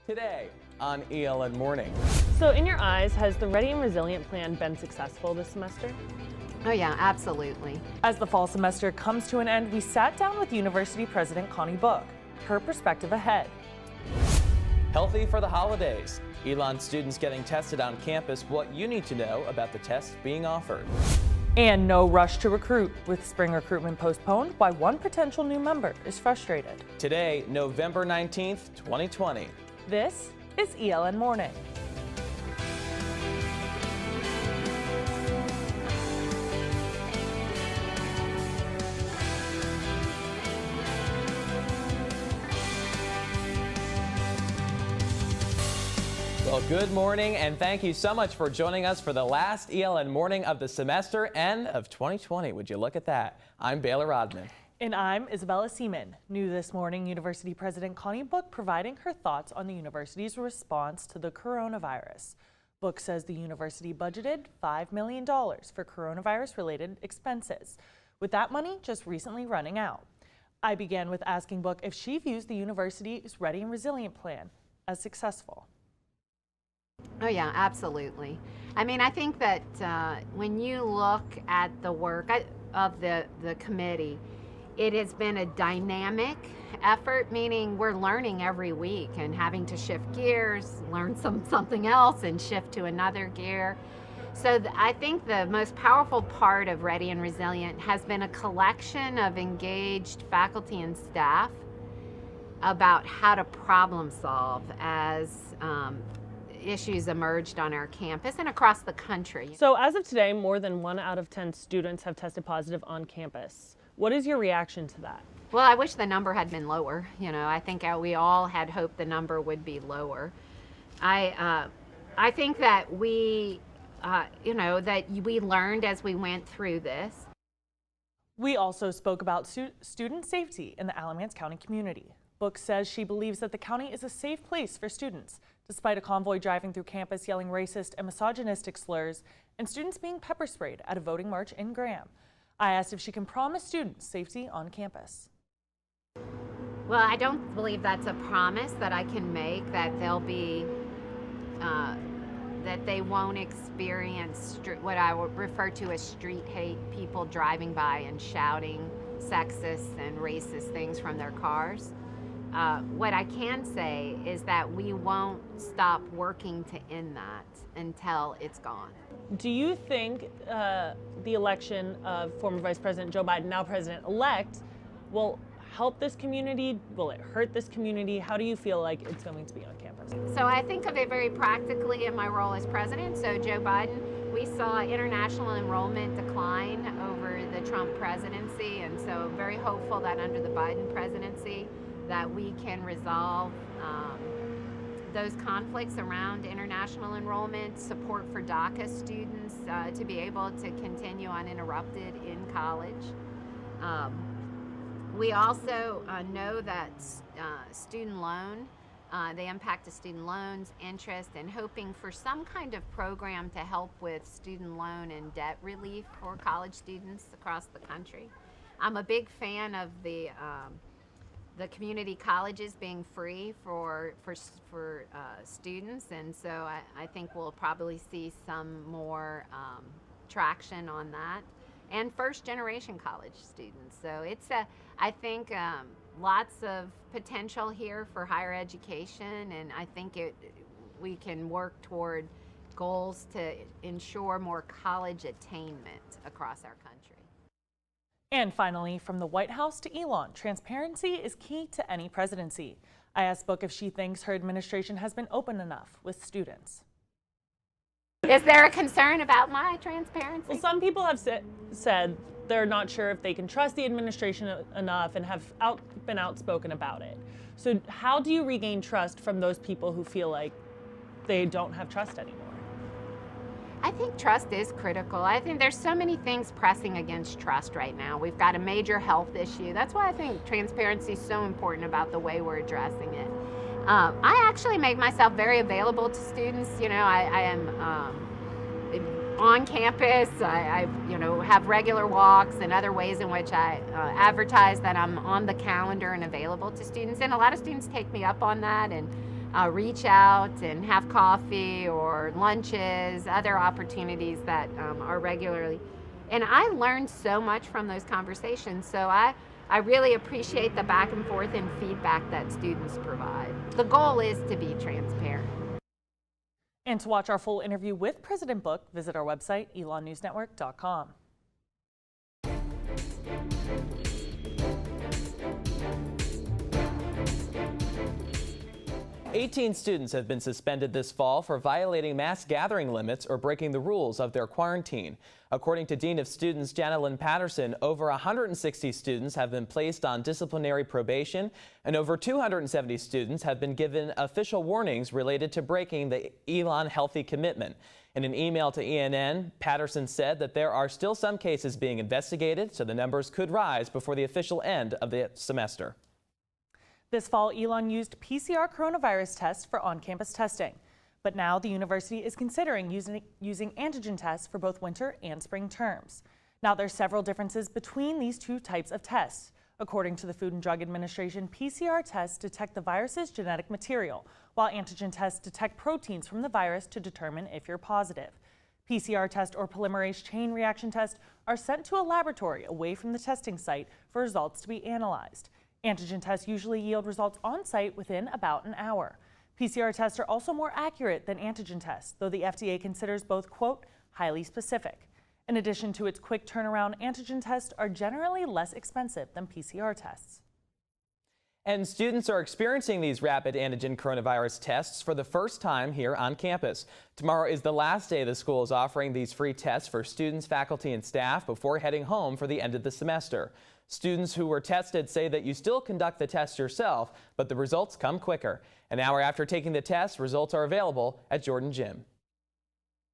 Today on ELN Morning. So in your eyes, has the Ready and Resilient plan been successful this semester? Oh yeah, absolutely. As the fall semester comes to an end, we sat down with University President Connie Book. Her perspective ahead. Healthy for the holidays. ELN students getting tested on campus, what you need to know about the tests being offered. And no rush to recruit. With spring recruitment postponed, why one potential new member is frustrated. Today, November 19th, 2020. This is ELN Morning. Well, good morning, and thank you so much for joining us for the last ELN Morning of the semester and of 2020. Would you look at that? I'm Baylor Rodman. And I'm Isabella Seaman. New this morning, University President Connie Book providing her thoughts on the university's response to the coronavirus. Book says the university budgeted $5 million for coronavirus-related expenses, with that money just recently running out. I began with asking Book if she views the university's Ready and Resilient plan as successful. Oh yeah, absolutely. I mean, I think that when you look at the work of the committee, it has been a dynamic effort, meaning we're learning every week and having to shift gears, learn something else and shift to another gear. So I think the most powerful part of Ready and Resilient has been a collection of engaged faculty and staff about how to problem solve as issues emerged on our campus and across the country. So as of today, more than 1 out of 10 students have tested positive on campus. What is your reaction to that? Well, I wish the number had been lower. You know, I think we all had hoped the number would be lower. I think that we learned as we went through this. We also spoke about student safety in the Alamance County community. Book says she believes that the county is a safe place for students, despite a convoy driving through campus yelling racist and misogynistic slurs and students being pepper sprayed at a voting march in Graham. I asked if she can promise students safety on campus. Well, I don't believe that's a promise that I can make, that they'll be, that they won't experience what I would refer to as street hate, people driving by and shouting sexist and racist things from their cars. What I can say is that we won't stop working to end that until it's gone. Do you think the election of former Vice President Joe Biden, now President-elect, will help this community? Will it hurt this community? How do you feel like it's going to be on campus? So I think of it very practically in my role as president. So Joe Biden, we saw international enrollment decline over the Trump presidency, and so very hopeful that under the Biden presidency that we can resolve those conflicts around international enrollment, support for DACA students to be able to continue uninterrupted in college. We also know that student loan, the impact of student loans, interest, and hoping for some kind of program to help with student loan and debt relief for college students across the country. I'm a big fan of the community colleges being free for students, and so I think we'll probably see some more traction on that, and first-generation college students. So it's I think lots of potential here for higher education, and I think we can work toward goals to ensure more college attainment across our country. And finally, from the White House to ELN, transparency is key to any presidency. I asked Book if she thinks her administration has been open enough with students. Is there a concern about my transparency? Well, some people have said they're not sure if they can trust the administration enough and have been outspoken about it. So how do you regain trust from those people who feel like they don't have trust anymore? I think trust is critical. I think there's so many things pressing against trust right now. We've got a major health issue. That's why I think transparency is so important about the way we're addressing it. I actually make myself very available to students. You know, I am on campus. I have regular walks and other ways in which I advertise that I'm on the calendar and available to students. And a lot of students take me up on that, and reach out and have coffee or lunches, other opportunities that are regularly. And I learned so much from those conversations. So I really appreciate the back and forth and feedback that students provide. The goal is to be transparent. And to watch our full interview with President Book, visit our website, elonnewsnetwork.com. 18 students have been suspended this fall for violating mass gathering limits or breaking the rules of their quarantine. According to Dean of Students Janelyn Patterson, over 160 students have been placed on disciplinary probation, and over 270 students have been given official warnings related to breaking the ELN Healthy Commitment. In an email to ENN, Patterson said that there are still some cases being investigated, so the numbers could rise before the official end of the semester. This fall, ELN used PCR coronavirus tests for on-campus testing. But now the university is considering using antigen tests for both winter and spring terms. Now there's several differences between these two types of tests. According to the Food and Drug Administration, PCR tests detect the virus's genetic material, while antigen tests detect proteins from the virus to determine if you're positive. PCR test or polymerase chain reaction test are sent to a laboratory away from the testing site for results to be analyzed. Antigen tests usually yield results on site within about an hour. PCR tests are also more accurate than antigen tests, though the FDA considers both, quote, highly specific. In addition to its quick turnaround, antigen tests are generally less expensive than PCR tests. And students are experiencing these rapid antigen coronavirus tests for the first time here on campus. Tomorrow is the last day the school is offering these free tests for students, faculty, and staff before heading home for the end of the semester. Students who were tested say that you still conduct the test yourself, but the results come quicker. An hour after taking the test, results are available at Jordan Gym.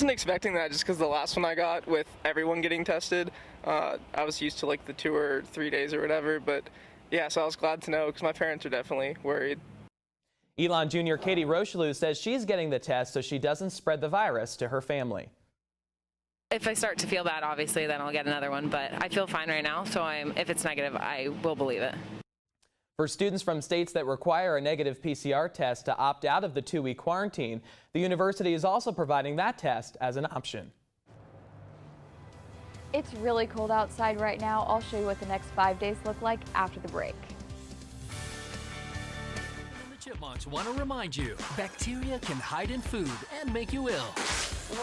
I wasn't expecting that just because the last one I got with everyone getting tested, I was used to like the 2 or 3 days or whatever, but yeah, so I was glad to know because my parents are definitely worried. ELN junior Katie Rocheleau says she's getting the test so she doesn't spread the virus to her family. If I start to feel bad, obviously, then I'll get another one, but I feel fine right now, so if it's negative, I will believe it. For students from states that require a negative PCR test to opt out of the 2-week quarantine, the university is also providing that test as an option. It's really cold outside right now. I'll show you what the next 5 days look like after the break. The Chipmunks want to remind you, bacteria can hide in food and make you ill.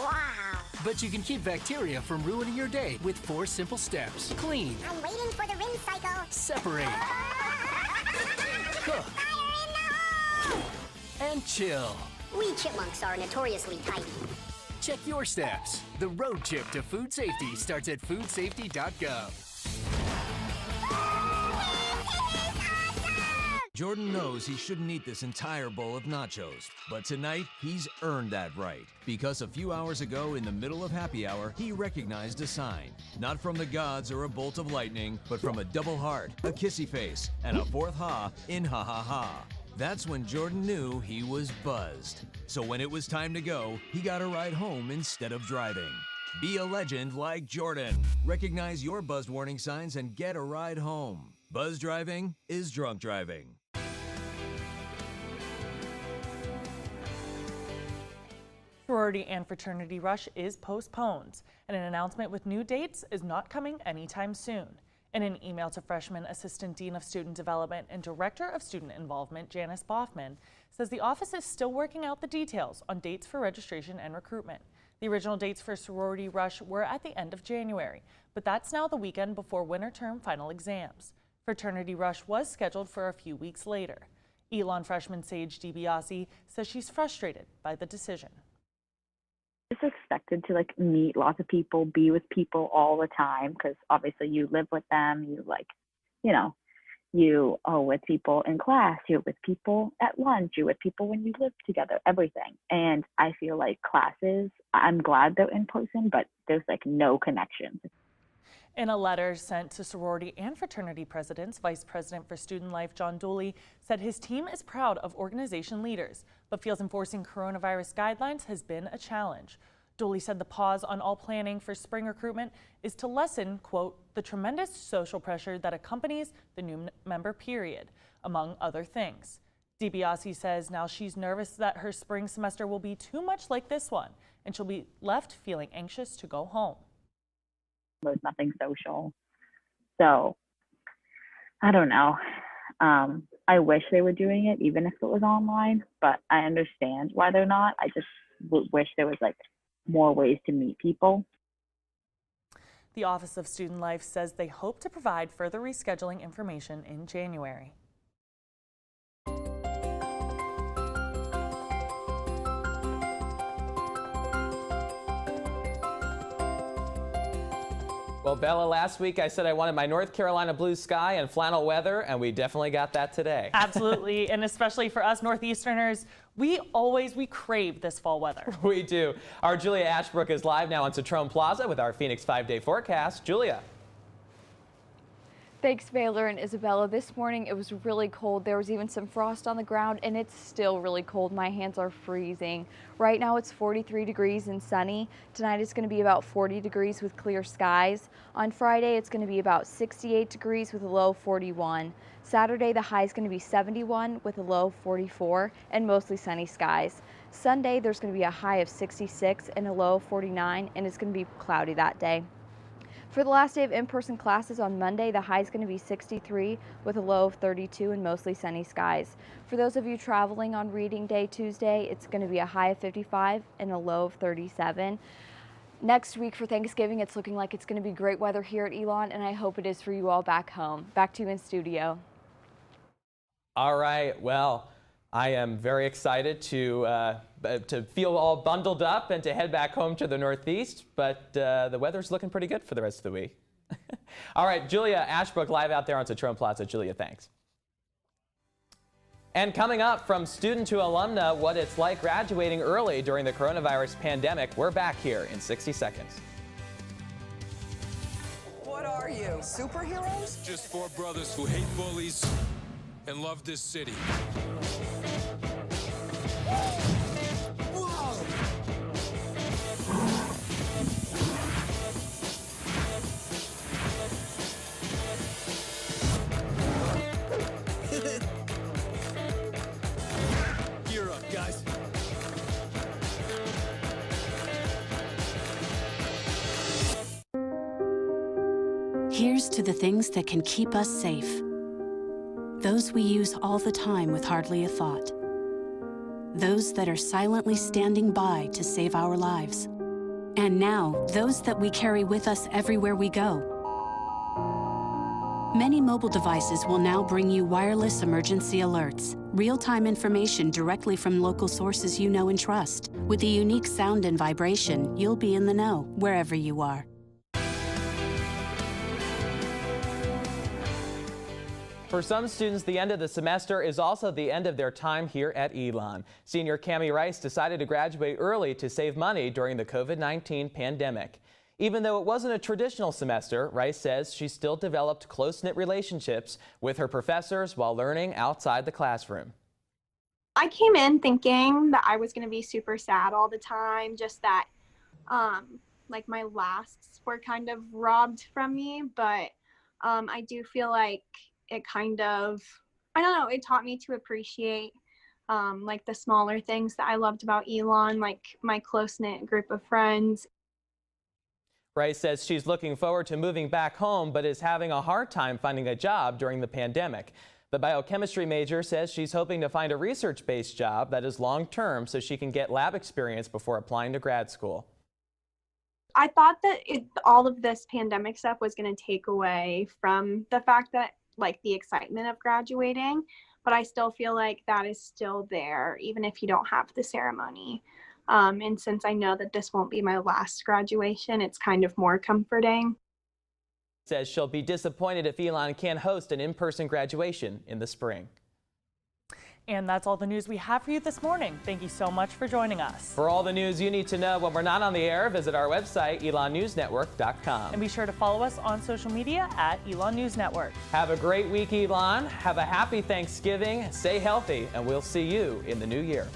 Wow! But you can keep bacteria from ruining your day with 4 simple steps. Clean. I'm waiting for the rinse cycle. Separate. Cook. Fire in the hole! And chill. We chipmunks are notoriously tidy. Check your steps. The road trip to food safety starts at foodsafety.gov. Jordan knows he shouldn't eat this entire bowl of nachos, but tonight he's earned that right. Because a few hours ago in the middle of happy hour, he recognized a sign. Not from the gods or a bolt of lightning, but from a double heart, a kissy face, and a 4th ha in ha ha ha. That's when Jordan knew he was buzzed. So when it was time to go, he got a ride home instead of driving. Be a legend like Jordan. Recognize your buzzed warning signs and get a ride home. Buzz driving is drunk driving. Sorority and fraternity rush is postponed, and an announcement with new dates is not coming anytime soon. In an email to Freshman Assistant Dean of Student Development and Director of Student Involvement, Janice Boffman, says the office is still working out the details on dates for registration and recruitment. The original dates for sorority rush were at the end of January, but that's now the weekend before winter term final exams. Fraternity rush was scheduled for a few weeks later. ELN freshman Sage DiBiase says she's frustrated by the decision. Just expected to meet lots of people, be with people all the time, because obviously you live with them, you are with people in class, you're with people at lunch, you're with people when you live together, everything. And I feel like classes, I'm glad they're in person, but there's no connection. In a letter sent to sorority and fraternity presidents, Vice President for Student Life John Dooley said his team is proud of organization leaders, but feels enforcing coronavirus guidelines has been a challenge. Dooley said the pause on all planning for spring recruitment is to lessen, quote, the tremendous social pressure that accompanies the new member period, among other things. DiBiase says now she's nervous that her spring semester will be too much like this one, and she'll be left feeling anxious to go home. There's nothing social. So, I don't know. I wish they were doing it even if it was online, but I understand why they're not. I just wish there was like more ways to meet people. The Office of Student Life says they hope to provide further rescheduling information in January. Well, Bella, last week I said I wanted my North Carolina blue sky and flannel weather, and we definitely got that today. Absolutely, and especially for us Northeasterners, we crave this fall weather. We do. Our Julia Ashbrook is live now on Citrone Plaza with our Phoenix 5-day forecast. Julia. Thanks, Baylor and Isabella. This morning it was really cold. There was even some frost on the ground, and it's still really cold. My hands are freezing. Right now it's 43 degrees and sunny. Tonight it's going to be about 40 degrees with clear skies. On Friday it's going to be about 68 degrees with a low of 41. Saturday the high is going to be 71 with a low of 44 and mostly sunny skies. Sunday there's going to be a high of 66 and a low of 49, and it's going to be cloudy that day. For the last day of in-person classes on Monday, the high is going to be 63 with a low of 32 and mostly sunny skies. For those of you traveling on reading day Tuesday, it's going to be a high of 55 and a low of 37. Next week for Thanksgiving, it's looking like it's going to be great weather here at ELN, and I hope it is for you all back home. Back to you in studio. All right. Well, I am very excited to feel all bundled up and to head back home to the Northeast, but the weather's looking pretty good for the rest of the week. All right, Julia Ashbrook live out there on Citrone Plaza. Julia, thanks. And coming up, from student to alumna, what it's like graduating early during the coronavirus pandemic. We're back here in 60 seconds. What are you, superheroes? Just four brothers who hate bullies and love this city. Gear up, guys. Here's to the things that can keep us safe. Those we use all the time with hardly a thought. Those that are silently standing by to save our lives. And now, those that we carry with us everywhere we go. Many mobile devices will now bring you wireless emergency alerts, real-time information directly from local sources you know and trust. With the unique sound and vibration, you'll be in the know wherever you are. For some students, the end of the semester is also the end of their time here at ELN. Senior Cammie Rice decided to graduate early to save money during the COVID-19 pandemic. Even though it wasn't a traditional semester, Rice says she still developed close-knit relationships with her professors while learning outside the classroom. I came in thinking that I was going to be super sad all the time, just that like my lasts were kind of robbed from me, but I do feel like it kind of, I don't know, it taught me to appreciate like the smaller things that I loved about ELN, like my close-knit group of friends. Rice says she's looking forward to moving back home, but is having a hard time finding a job during the pandemic. The biochemistry major says she's hoping to find a research-based job that is long-term so she can get lab experience before applying to grad school. I thought that all of this pandemic stuff was going to take away from the fact that like the excitement of graduating, but I still feel like that is still there even if you don't have the ceremony. And since I know that this won't be my last graduation, it's kind of more comforting. Says she'll be disappointed if ELN can't host an in-person graduation in the spring. And that's all the news we have for you this morning. Thank you so much for joining us. For all the news you need to know when we're not on the air, visit our website, elonnewsnetwork.com. And be sure to follow us on social media at ELN News Network. Have a great week, ELN. Have a happy Thanksgiving. Stay healthy, and we'll see you in the new year.